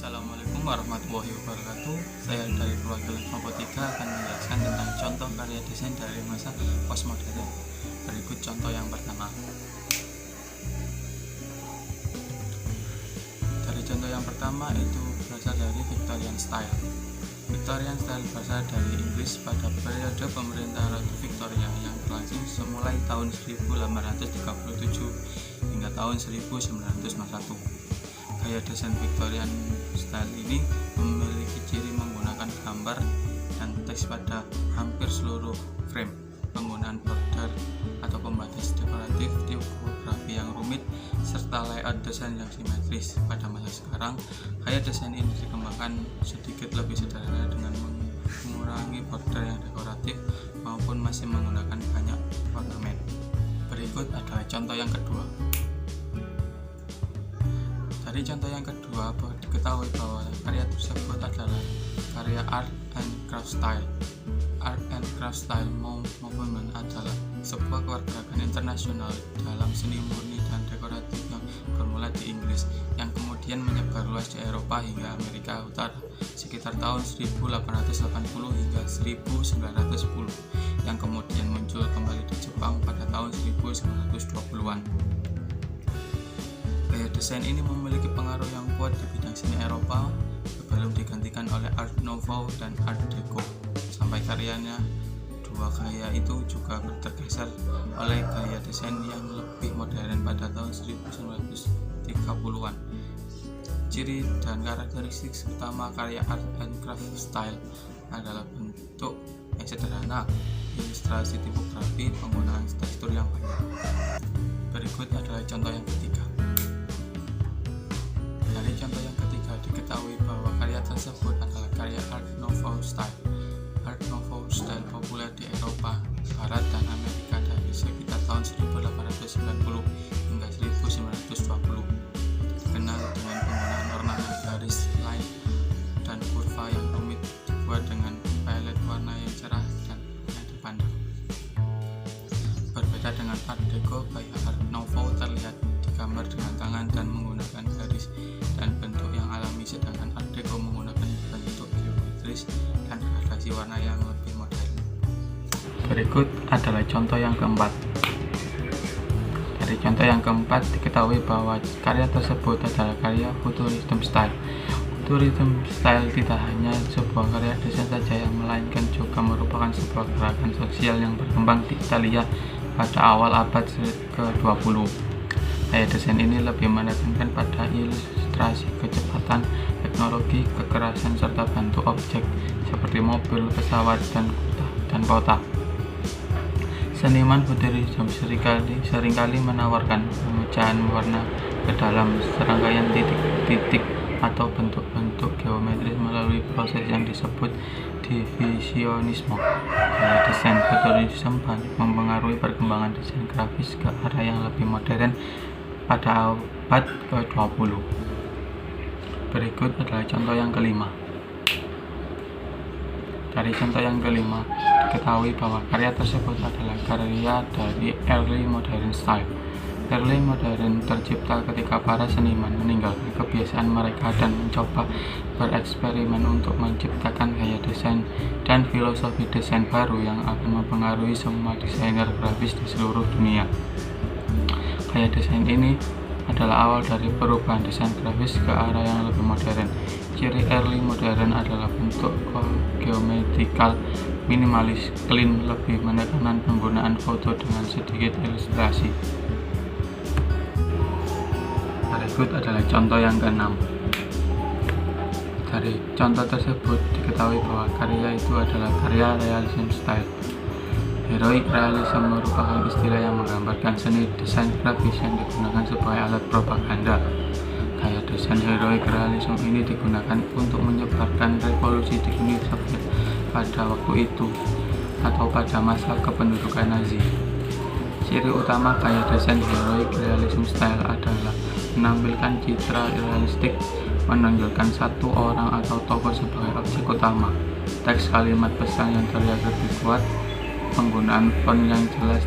Assalamualaikum warahmatullahi wabarakatuh. Saya dari perwakilan kelompok 3 akan menjelaskan tentang contoh karya desain dari masa postmodern. Berikut contoh yang pertama. Dari contoh yang pertama itu berasal dari Victorian Style. Victorian Style berasal dari Inggris pada periode pemerintahan Ratu Victoria yang berlangsung semulai tahun 1837 hingga tahun 1901. Gaya desain Victorian Style ini memiliki ciri menggunakan gambar dan teks pada hampir seluruh frame, penggunaan border atau pembatas dekoratif, tipografi yang rumit, serta layout desain yang simetris. Pada masa sekarang, gaya desain ini dikembangkan sedikit lebih sederhana dengan mengurangi border yang dekoratif maupun masih menggunakan banyak ornamen. Berikut adalah contoh yang kedua. Dari contoh yang kedua, diketahui bahwa karya tersebut adalah karya art and craft style. Art and craft style movement adalah sebuah pergerakan internasional dalam seni murni dan dekoratif yang bermula di Inggris, yang kemudian menyebar luas di Eropa hingga Amerika Utara sekitar tahun 1880 hingga 1910, yang kemudian muncul kembali di Jepang pada tahun 1920-an. Gaya desain ini memiliki pengaruh yang kuat di bidang seni Eropa sebelum digantikan oleh Art Nouveau dan Art Deco, sampai karyanya dua gaya itu juga tergeser oleh gaya desain yang lebih modern pada tahun 1930-an. Ciri dan karakteristik utama karya art and craft style adalah bentuk yang sederhana, ilustrasi tipografi, penggunaan tekstur yang banyak. Berikut adalah contoh yang ketiga. Dari contoh yang ketiga, diketahui bahwa karya tersebut adalah karya Art Nouveau style. Art Nouveau style populer di Eropa Barat dan Amerika dari sekitar tahun 1890 hingga 1920. Dikenal dengan penggunaan ornamen garis, line, dan kurva yang rumit dibuat dengan palet warna yang cerah dan mudah dipandang. Berbeda dengan Art Deco, gaya Art Nouveau terlihat digambar dengan tangan dan menggunakan garis dan bentuk yang alami, sedangkan Art Deco menggunakan bentuk geometris dan gradasi warna yang lebih modern. Berikut adalah contoh yang keempat. Dari contoh yang keempat, diketahui bahwa karya tersebut adalah karya Futurism Style. Futurism Style tidak hanya sebuah karya desain saja, yang melainkan juga merupakan sebuah gerakan sosial yang berkembang di Italia pada awal abad ke-20. Gaya desain ini lebih menekankan pada ilustrasi kecepatan, teknologi, kekerasan, serta bentuk objek seperti mobil, pesawat, dan kota. Seniman futurisme seringkali menawarkan pemecahan warna ke dalam serangkaian titik-titik atau bentuk-bentuk geometris melalui proses yang disebut divisionisme. Gaya desain futurisme banyak mempengaruhi perkembangan desain grafis ke arah yang lebih modern pada abad ke-20. Berikut adalah contoh yang kelima. Dari contoh yang kelima, diketahui bahwa karya tersebut adalah karya dari Early Modern Style. Early Modern tercipta ketika para seniman meninggalkan kebiasaan mereka dan mencoba bereksperimen untuk menciptakan gaya desain dan filosofi desain baru yang akan mempengaruhi semua desainer grafis di seluruh dunia. Gaya desain ini adalah awal dari perubahan desain grafis ke arah yang lebih modern. Ciri early modern adalah bentuk geometrikal, minimalis, clean, lebih menekankan penggunaan foto dengan sedikit ilustrasi. Berikut adalah contoh yang keenam. Dari contoh tersebut diketahui bahwa karya itu adalah karya realism style. Heroic realism merupakan istilah yang menggambarkan seni desain grafis yang digunakan sebagai alat propaganda. Gaya desain heroic realism ini digunakan untuk menyebarkan revolusi di Uni Soviet pada waktu itu atau pada masa kependudukan Nazi. Ciri utama gaya desain heroic realism style adalah menampilkan citra realistik, menonjolkan satu orang atau tokoh sebagai objek utama, teks kalimat pesan yang terlihat lebih kuat, penggunaan font yang jelas